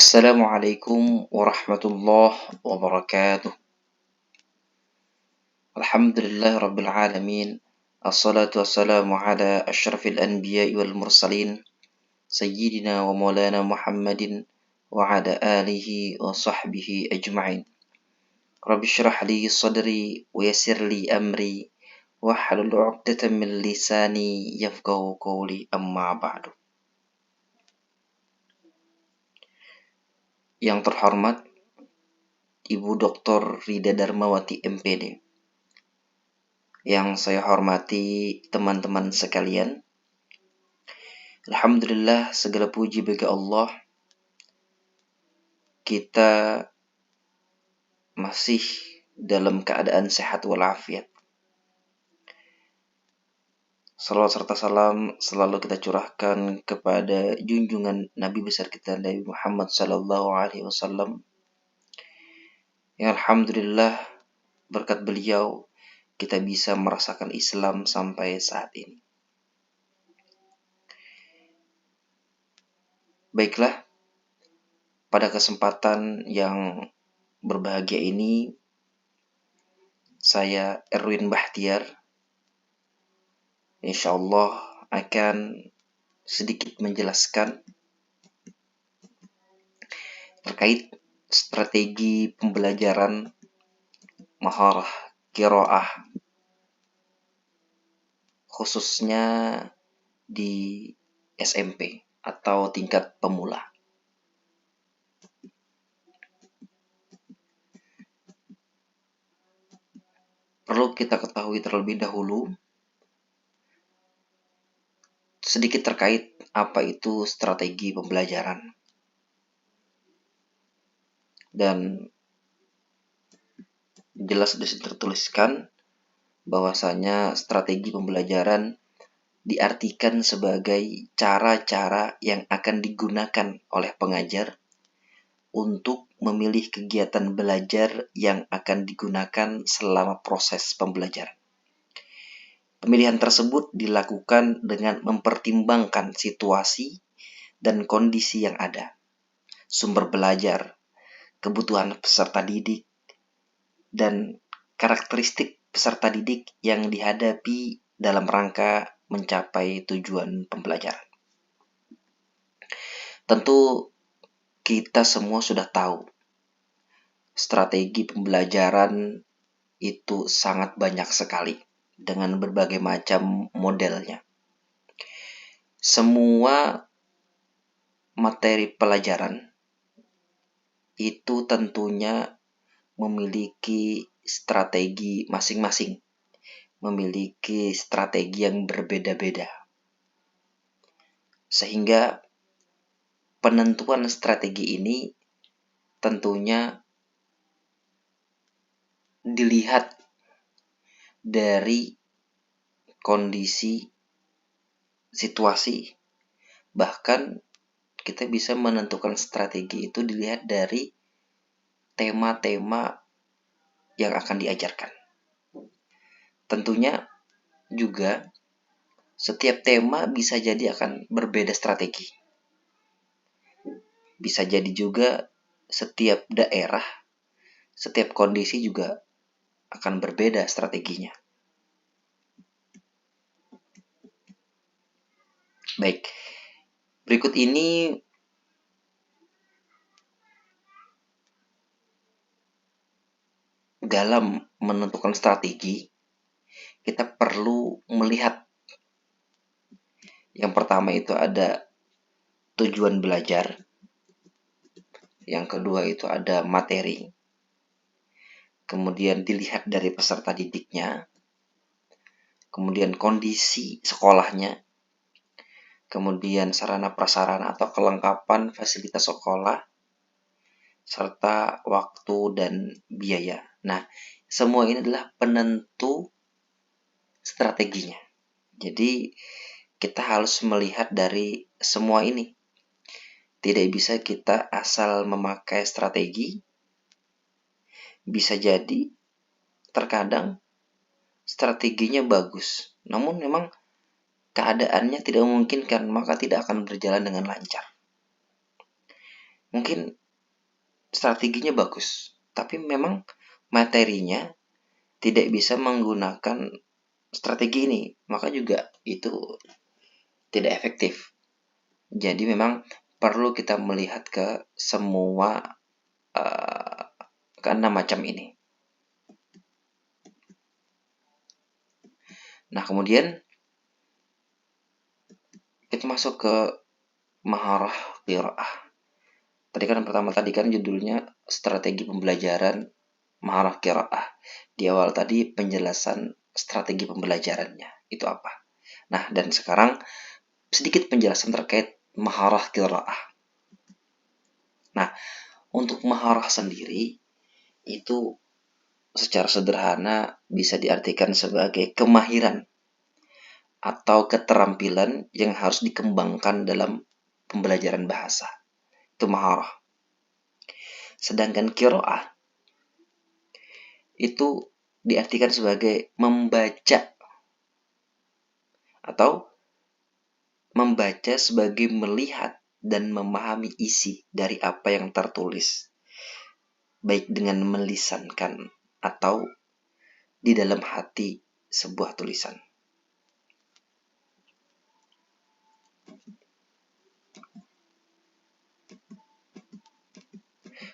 Assalamualaikum warahmatullahi wabarakatuh. Alhamdulillah rabbil alamin. Assalatu wassalamu ala asyrafil anbiya'i wal mursalin sayyidina wa maulana Muhammadin wa ala alihi wa sahbihi ajma'in. Rabbi syrah li sadri wa yassir li amri wahlul 'uqdatam min lisani yafqahu qawli, amma ba'du. Yang terhormat Ibu Dr. Rida Darmawati MPD, yang saya hormati teman-teman sekalian, alhamdulillah segala puji bagi Allah, kita masih dalam keadaan sehat walafiat. Salawat serta salam selalu kita curahkan kepada junjungan Nabi besar kita Nabi Muhammad SAW, yang alhamdulillah berkat beliau kita bisa merasakan Islam sampai saat ini. Baiklah, pada kesempatan yang berbahagia ini, saya Erwin Bahtiar insyaallah akan sedikit menjelaskan terkait strategi pembelajaran maharah qiraah, khususnya di SMP atau tingkat pemula. Perlu kita ketahui terlebih dahulu sedikit terkait apa itu strategi pembelajaran. Dan jelas di sini tertuliskan bahwasanya strategi pembelajaran diartikan sebagai cara-cara yang akan digunakan oleh pengajar untuk memilih kegiatan belajar yang akan digunakan selama proses pembelajaran. Pemilihan tersebut dilakukan dengan mempertimbangkan situasi dan kondisi yang ada, sumber belajar, kebutuhan peserta didik, dan karakteristik peserta didik yang dihadapi dalam rangka mencapai tujuan pembelajaran. Tentu kita semua sudah tahu strategi pembelajaran itu sangat banyak sekali dengan berbagai macam modelnya. Semua materi pelajaran itu tentunya memiliki strategi masing-masing, memiliki strategi yang berbeda-beda. Sehingga penentuan strategi ini tentunya dilihat dari kondisi situasi. Bahkan kita bisa menentukan strategi itu dilihat dari tema-tema yang akan diajarkan. Tentunya juga setiap tema bisa jadi akan berbeda strategi. Bisa jadi juga setiap daerah, setiap kondisi juga akan berbeda strateginya. Baik, berikut ini dalam menentukan strategi, kita perlu melihat yang pertama itu ada tujuan belajar, yang kedua itu ada materi, kemudian dilihat dari peserta didiknya, kemudian kondisi sekolahnya, kemudian sarana prasarana atau kelengkapan fasilitas sekolah, serta waktu dan biaya. Nah, semua ini adalah penentu strateginya. Jadi, kita harus melihat dari semua ini. Tidak bisa kita asal memakai strategi. Bisa jadi terkadang strateginya bagus, namun memang keadaannya tidak memungkinkan, maka tidak akan berjalan dengan lancar. mungkin strateginya bagus, tapi memang materinya tidak bisa menggunakan strategi ini, maka juga itu tidak efektif. Jadi memang perlu kita melihat ke semua keenam macam ini. Nah, kemudian kita masuk ke maharah qiraah. Tadi kan judulnya strategi pembelajaran maharah qiraah. Di awal tadi penjelasan strategi pembelajarannya itu apa. Nah, dan sekarang sedikit penjelasan terkait maharah qiraah. Nah, untuk maharah sendiri itu secara sederhana bisa diartikan sebagai kemahiran atau keterampilan yang harus dikembangkan dalam pembelajaran bahasa. Itu maharah. Sedangkan qiraah itu diartikan sebagai membaca atau membaca sebagai melihat dan memahami isi dari apa yang tertulis, baik dengan melisankan atau di dalam hati sebuah tulisan.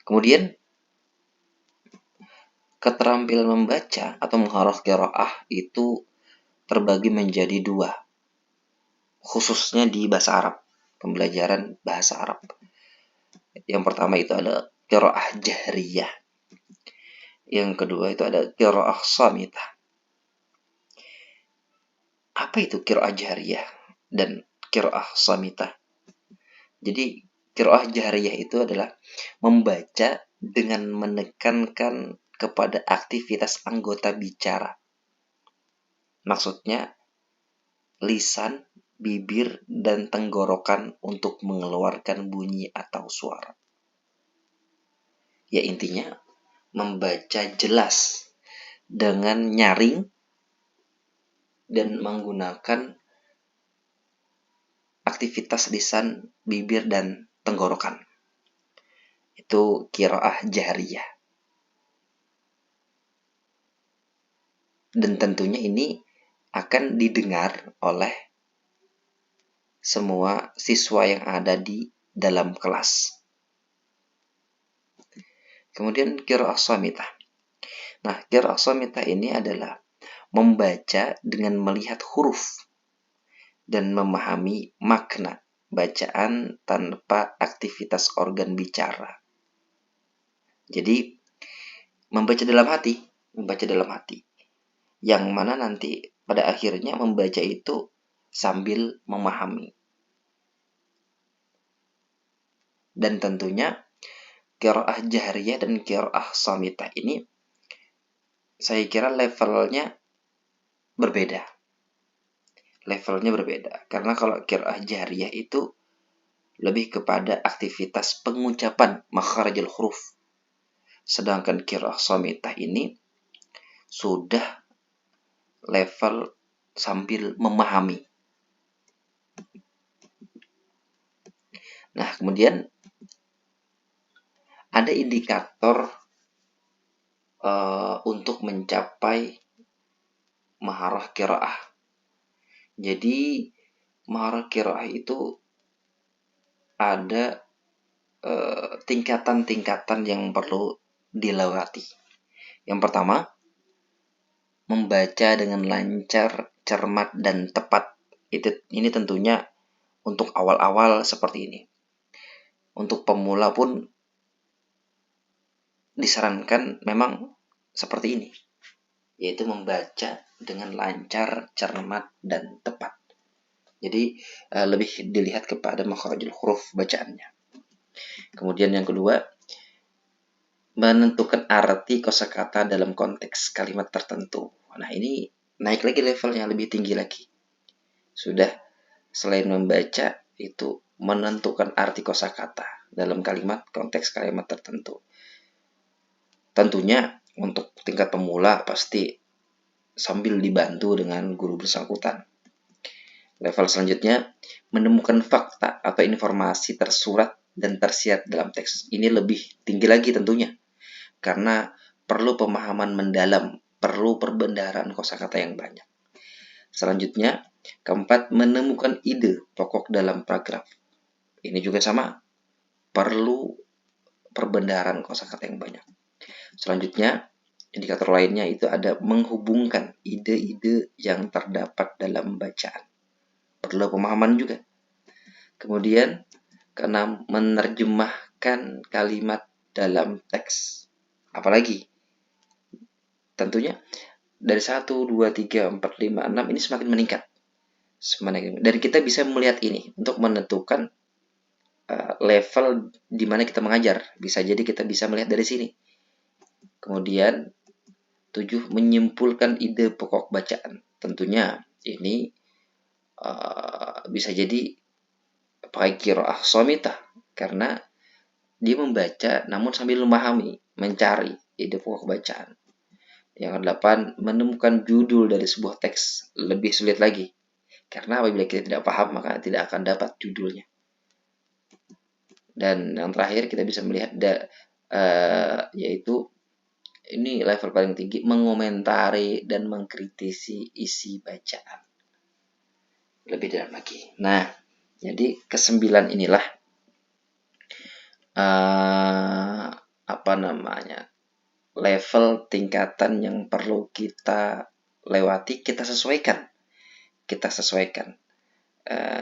Kemudian keterampilan membaca atau mengharah qiraah itu terbagi menjadi dua, khususnya di bahasa Arab, pembelajaran bahasa Arab. Yang pertama itu ada qiraah jahriyah. Yang kedua itu ada qiraah shamitah. Apa itu qiraah jahriyah dan qiraah shamitah? Jadi qiraah jahriyah itu adalah membaca dengan menekankan kepada aktivitas anggota bicara. Maksudnya lisan, bibir, dan tenggorokan untuk mengeluarkan bunyi atau suara. Ya intinya membaca jelas dengan nyaring dan menggunakan aktivitas lisan, bibir, dan tenggorokan. Itu qiraah jahriyah. Dan tentunya ini akan didengar oleh semua siswa yang ada di dalam kelas. Kemudian qiraah shamitah. Nah, qiraah shamitah ini adalah membaca dengan melihat huruf dan memahami makna bacaan tanpa aktivitas organ bicara. Jadi, membaca dalam hati. Yang mana nanti pada akhirnya membaca itu sambil memahami. Dan tentunya qiraah jahriyah dan qiraah shamitah ini saya kira levelnya berbeda. Karena kalau qiraah jahriyah itu lebih kepada aktivitas pengucapan makharijul huruf. Sedangkan qiraah shamitah ini sudah level sambil memahami. Nah, kemudian ada indikator untuk mencapai maharah qiraah. Jadi maharah qiraah itu ada tingkatan-tingkatan yang perlu dilewati. Yang pertama, membaca dengan lancar, cermat, dan tepat. Ini tentunya untuk awal-awal seperti ini. Untuk pemula pun disarankan memang seperti ini, yaitu membaca dengan lancar, cermat, dan tepat. Jadi lebih dilihat kepada makharijul huruf bacaannya. Kemudian yang kedua, menentukan arti kosakata dalam konteks kalimat tertentu. Nah, ini naik lagi levelnya, lebih tinggi lagi. Sudah selain membaca itu menentukan arti kosakata dalam konteks kalimat tertentu. Tentunya untuk tingkat pemula pasti sambil dibantu dengan guru bersangkutan. Level selanjutnya, menemukan fakta atau informasi tersurat dan tersirat dalam teks. Ini lebih tinggi lagi tentunya, karena perlu pemahaman mendalam, perlu perbendaharaan kosakata yang banyak. Selanjutnya, keempat, menemukan ide pokok dalam paragraf. Ini juga sama, perlu perbendaharaan kosakata yang banyak. Selanjutnya, indikator lainnya itu ada menghubungkan ide-ide yang terdapat dalam bacaan. Perlu pemahaman juga. Kemudian, keenam, menerjemahkan kalimat dalam teks. Apalagi? Tentunya dari 1, 2, 3, 4, 5, 6 ini semakin meningkat. Dan kita bisa melihat ini untuk menentukan level di mana kita mengajar. Bisa jadi kita bisa melihat dari sini. Kemudian 7, menyimpulkan ide pokok bacaan. Tentunya ini bisa jadi pakai qiraah shamitah, karena dia membaca namun sambil memahami, mencari ide pokok bacaan. Yang ke-8, menemukan judul dari sebuah teks. Lebih sulit lagi, karena apabila kita tidak paham maka tidak akan dapat judulnya. Dan yang terakhir kita bisa melihat yaitu ini level paling tinggi, mengomentari dan mengkritisi isi bacaan lebih dalam lagi. Nah, jadi ke-9 inilah level tingkatan yang perlu kita lewati, kita sesuaikan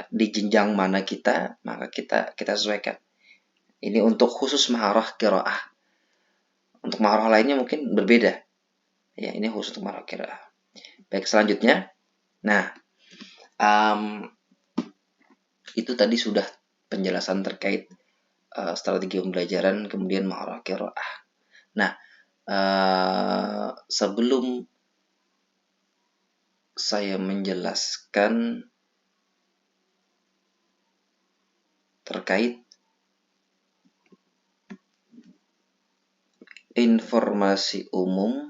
di jenjang mana kita, maka kita sesuaikan. Ini untuk khusus maharah qiraah. Untuk maharah lainnya mungkin berbeda. Ya, ini khusus untuk maharah qiraah. Baik, selanjutnya. Nah, itu tadi sudah penjelasan terkait strategi pembelajaran, kemudian maharah qiraah. Nah, sebelum saya menjelaskan terkait informasi umum